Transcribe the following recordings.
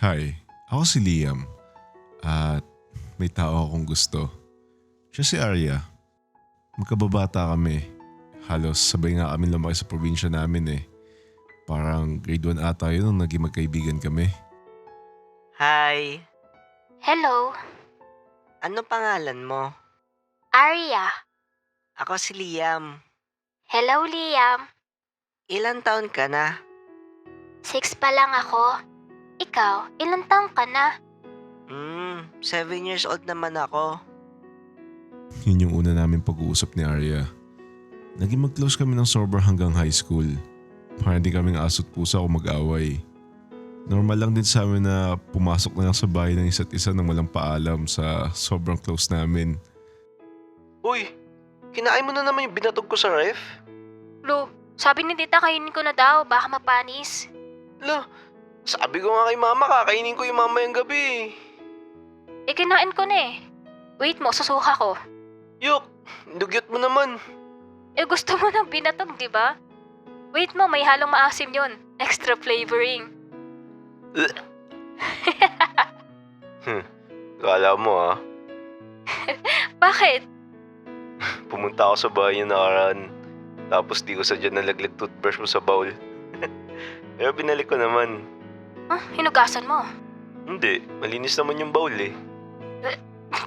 Hi, ako si Liam at may tao akong gusto. Siya si Arya. Magkababata kami. Halos sabay nga kami lumaki sa probinsya namin eh. Parang grade 1 ata yun nung naging magkaibigan kami. Hi, Hello, ano pangalan mo? Arya. Ako si Liam. Hello, Liam. Ilan taon ka na? 6 pa lang ako. Ikaw, ilang taong ka na? 7 years old naman ako. Yun yung una namin pag-uusap ni Arya. Naging mag-close kami ng sobra hanggang high school. Para hindi kaming aso't pusa o mag-away. Normal lang din sa amin na pumasok na lang sa bahay ng isa't isa nang walang paalam sa sobrang close namin. Uy, kinain mo na naman yung binatog ko sa ref? Lo, sabi ni tita kainin ko na daw, baka mapanis. Lo, sabi ko nga kay mama kakainin ko yung mamayang gabi. Eh, kinain ko na eh. Wait mo, susuka ko. Yok, dugyot mo naman. Eh, gusto mo ng binatog, di ba? Wait mo, may halong maasim yun. Extra flavoring. Kala mo ah, Bakit? pumunta ako sa bahay niya nakaraan. Tapos di ko sadya nalaglag toothbrush mo sa bowl. Pero binalik ko naman. Hinugasan mo. Hindi, malinis naman yung bowl eh.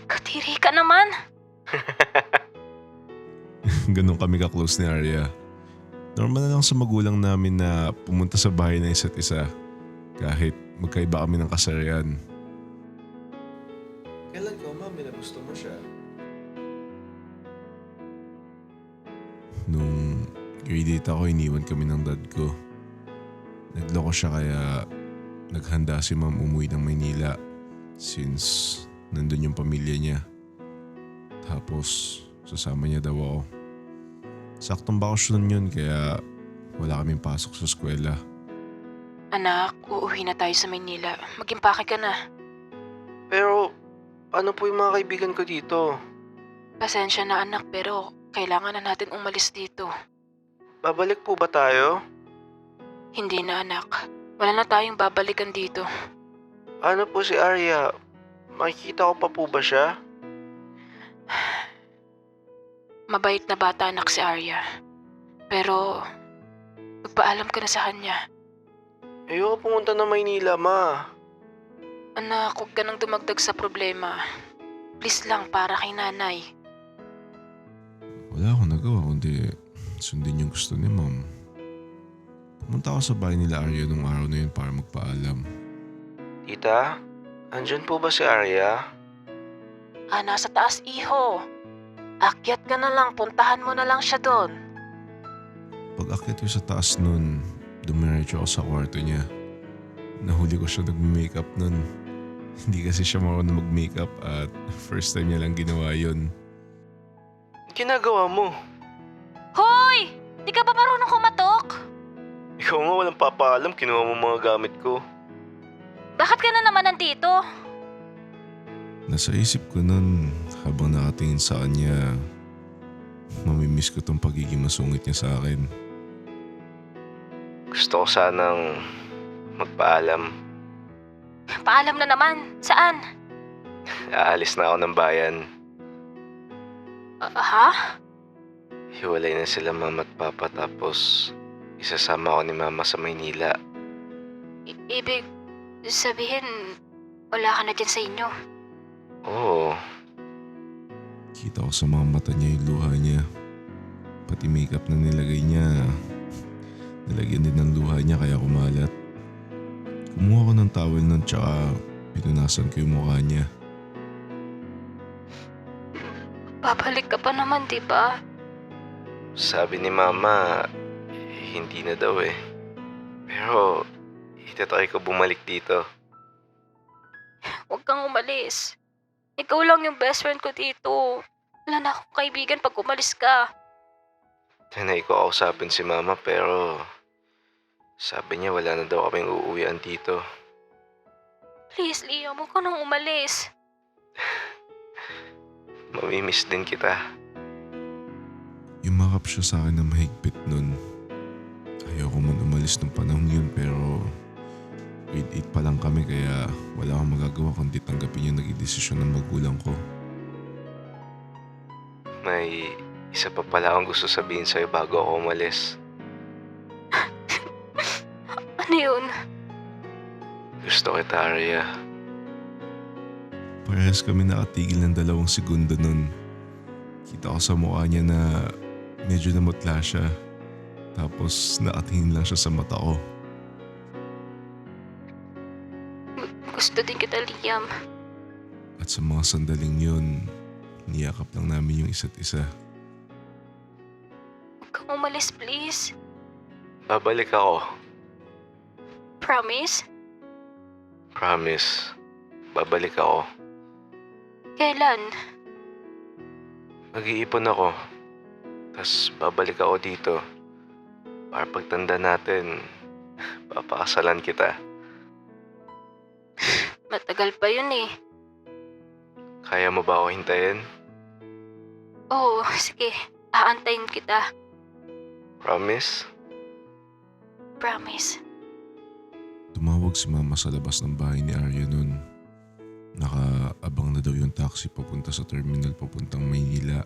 Katiri ka naman. Ganun kami ka-close ni Arya. Normal na lang sa magulang namin na pumunta sa bahay ng isa't isa. Kahit magkaiba kami ng kasarian. Kailan ka umami na gusto mo siya? Nung grade 8 ako, iniwan kami ng dad ko. Nagloko siya kaya naghanda si ma'am umuwi ng Maynila since nandun yung pamilya niya. Tapos sasama niya daw ako. Saktong bakasyon yun kaya wala kaming pasok sa eskwela. Anak, uuwi na tayo sa Maynila. Mag-impake ka na. Pero, ano po yung mga kaibigan ko dito? Pasensya na anak, pero kailangan na natin umalis dito. Babalik po ba tayo? Hindi na anak. Wala na tayong babalikan dito. Ano po si Arya? Makikita ko pa po ba siya? Mabait na bata anak si Arya. Pero, magpaalam ka na sa kanya. Ayoko pumunta ng Maynila, ma. Anak, huwag ka nang dumagdag sa problema. Please lang para kay nanay. Wala akong nagawa kundi sundin yung gusto ni ma'am. Pumunta ako sa bahay nila Arya nung araw na yun para magpaalam. Tita, andyan po ba si Arya? Nasa taas iho. Akyat ka na lang, puntahan mo na lang siya doon. Pag akyat ko sa taas nun, dumiretso ako sa kwarto niya. Nahuli ko siya nag-makeup nun. Hindi kasi siya marunong mag-makeup at first time niya lang ginawa yun. Ginagawa mo? Hoy! Di ka ba marunong kumatok? Ikaw nga walang papaalam, kinuha mo mga gamit ko. Bakit ka na naman nandito? Nasa isip ko nun, habang nakatingin sa kanya, mamimiss ko tong pagiging masungit niya sa akin. Gusto ko sanang magpaalam. Paalam na naman. Saan? Aalis na ako ng bayan. Ha? Hiwalay na sila mama at papa tapos isasama ako ni mama sa Maynila. Ibig sabihin, wala ka na dyan sa inyo. Oo, Kita ko sa mga mata niya yung luha niya. Pati makeup na nilagay niya, nilagyan din ng luha niya kaya kumalat. Kumuha ko ng towel nun tsaka pinunasan ko yung mukha niya. Babalik ka pa naman, di ba? sabi ni mama, hindi na daw eh. Pero, itatry ko bumalik dito. Huwag kang umalis. Ikaw lang yung best friend ko dito. Wala na akong kaibigan pag umalis ka. Tinay ko kausapin si mama pero sabi niya wala na daw kaming uuwian dito. Please, Liam, huwag ka nang umalis. Mamimiss din kita. Yumakap siya sa akin na mahigpit nun. Ayoko man umalis ng panahon yun pero Grade 8 pa lang kami kaya wala akong magagawa kundi tanggapin yung naging desisyon ng magulang ko. May isa pa pala akong gusto sabihin sa'yo bago ako umalis. Ano yun? Gusto kita, Arya. Parehas kami nakatigil ng 2 segundo nun. Kita ko sa mukha niya na medyo namutla siya. Tapos nakatingin lang siya sa mata ko. Gusto din kita, Liam. At sa mga sandaling yun, niyakap lang namin yung isa't isa. Huwag kang umalis, please. Babalik ako. Promise? Promise. Babalik ako. Kailan? Mag-iipon ako. Tapos babalik ako dito. Para pagtanda natin, papakasalan kita. Matagal pa yun eh. Kaya mo ba ako hintayin? Oo, sige. Aantayin kita. Promise? Promise. Tumawag si mama sa labas ng bahay ni Arya nun. Nakaabang na daw yung taxi papunta sa terminal papuntang Maynila.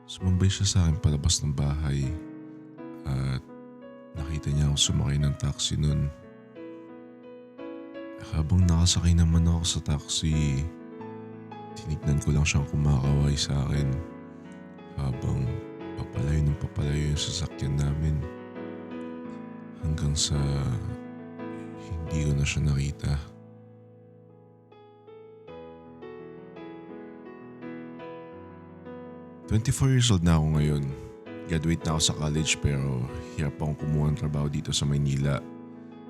Sumambay siya sa akin palabas ng bahay at nakita niya ako sumakay ng taxi nun. Habang nakasakay naman ako sa taxi, tinignan ko lang siyang kumakaway sa akin habang papalayo yung sasakyan namin hanggang sa hindi ko na siya nakita. "24 years old na ako ngayon. Graduate na ako sa college pero hirap akong kumuha ng trabaho dito sa Maynila.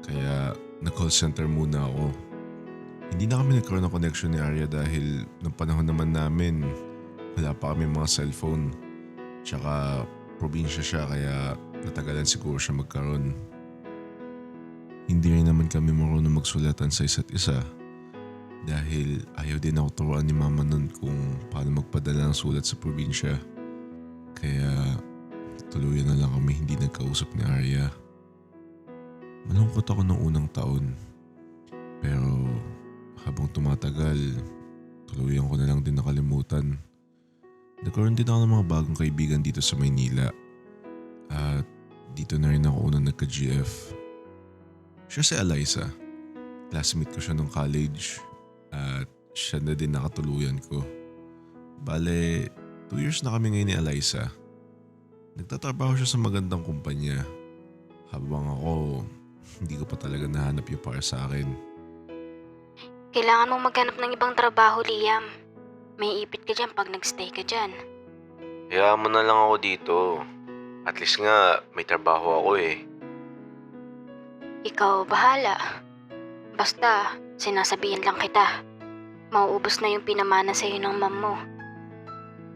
Kaya nag-call center muna ako. Hindi na kami nagkaroon ng connection ni Arya dahil nung panahon naman namin wala pa kami mga cellphone. Tsaka probinsya siya kaya natagalan siguro siya magkaroon. Hindi rin naman kami marunong magsulatan sa isa't isa dahil ayaw din ako turuan ni mama nun kung paano magpadala ng sulat sa probinsya. Kaya tuluyan na lang kami hindi nagkausap ni Arya. Malungkot ako noong unang taon. Pero habang tumatagal, tuluyan ko na lang din nakalimutan. Nagkaroon din ako ng mga bagong kaibigan dito sa Maynila. At dito na rin ako unang nagka-GF. Siya si Eliza. Classmate ko siya nung college. At siya na din nakatuluyan ko. Bale, 2 years na kami ngayon ni Eliza. Nagtatrabaho siya sa magandang kumpanya. Habang ako, hindi ko pa talaga nahanap yung para sa akin. Kailangan mong maghanap ng ibang trabaho, Liam. May ipit ka dyan pag nagstay ka dyan. Hayaan mo na lang ako dito. At least nga, may trabaho ako eh. Ikaw, bahala. Basta, sinasabihan lang kita. Mauubos na yung pinamana sa'yo ng mom mo.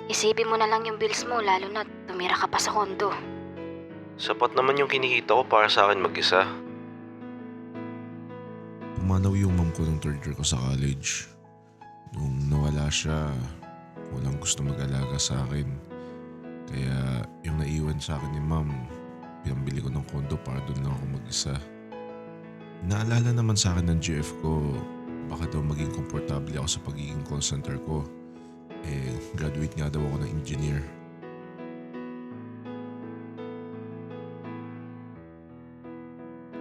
Isipin mo na lang yung bills mo lalo na tumira ka pa sa kondo. Sapat naman yung kinikita ko para sa akin mag-isa. Pumanaw yung mom ko nung 3rd year ko sa college. Nung nawala siya, walang gusto mag-alaga sa akin. Kaya yung naiwan sa akin ni mom, pinambili ko ng kondo para doon lang ako mag-isa. Naalala naman sa akin ng GF ko, baka daw maging komportable ako sa pagiging call center ko. Graduate nga daw ako ng engineer.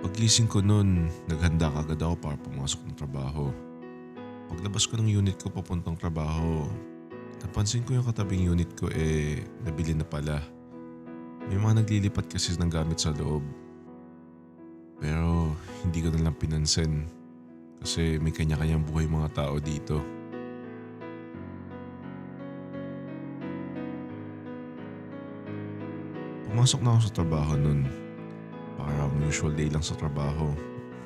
Paglising ko noon, naghanda kagad ako para pumasok ng trabaho. Paglabas ko ng unit ko papuntang trabaho, napansin ko yung katabing unit ko nabili na pala. May mga naglilipat kasi ng gamit sa loob. Pero hindi ko na lang pinansin kasi may kanya-kanyang buhay mga tao dito. Pumasok na ako sa trabaho nun. Parang usual day lang sa trabaho.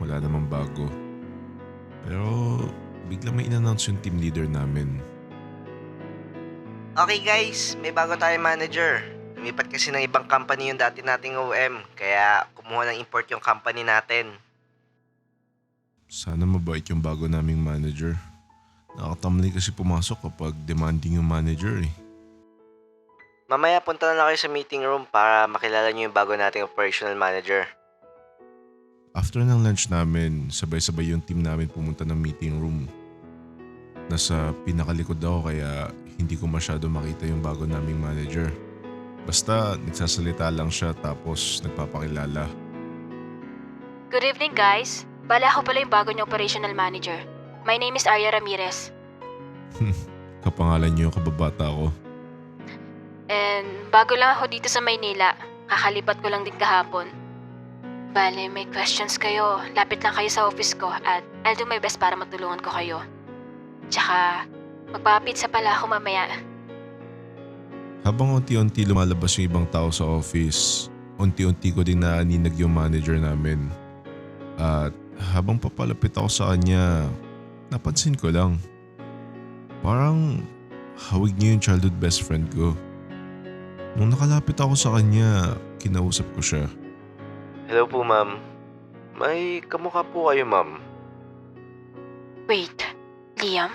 Wala namang bago. Pero biglang may in-announce yung team leader namin. Okay guys, may bago tayong manager. Lumipat kasi ng ibang company yung dati nating OM, kaya kumuha ng import yung company natin. Sana mabait yung bago naming manager. Nakatamlay kasi pumasok kapag demanding yung manager eh. Mamaya punta na lang kayo sa meeting room para makilala nyo yung bago nating operational manager. After ng lunch namin, sabay-sabay yung team namin pumunta ng meeting room. Nasa pinakalikod ako kaya hindi ko masyado makita yung bago naming manager. Basta nagsasalita lang siya tapos nagpapakilala. Good evening, guys. Bala ako pala yung bago niyong operational manager. My name is Arya Ramirez. Kapangalan niyo yung kababata ko. And bago lang ako dito sa Maynila. Kakalipat ko lang din kahapon. Bale, may questions kayo. Lapit lang kayo sa office ko at I'll do my best para matulungan ko kayo. Tsaka, magpapizza pala ako mamaya. Habang unti-unti lumalabas yung ibang tao sa office, unti-unti ko din naaninag yung manager namin. At habang papalapit ako sa kanya, napansin ko lang. Parang hawig niya yung childhood best friend ko. Nung nakalapit ako sa kanya, kinausap ko siya. Hello po, ma'am. May kamukha po kayo, ma'am. Wait, Liam?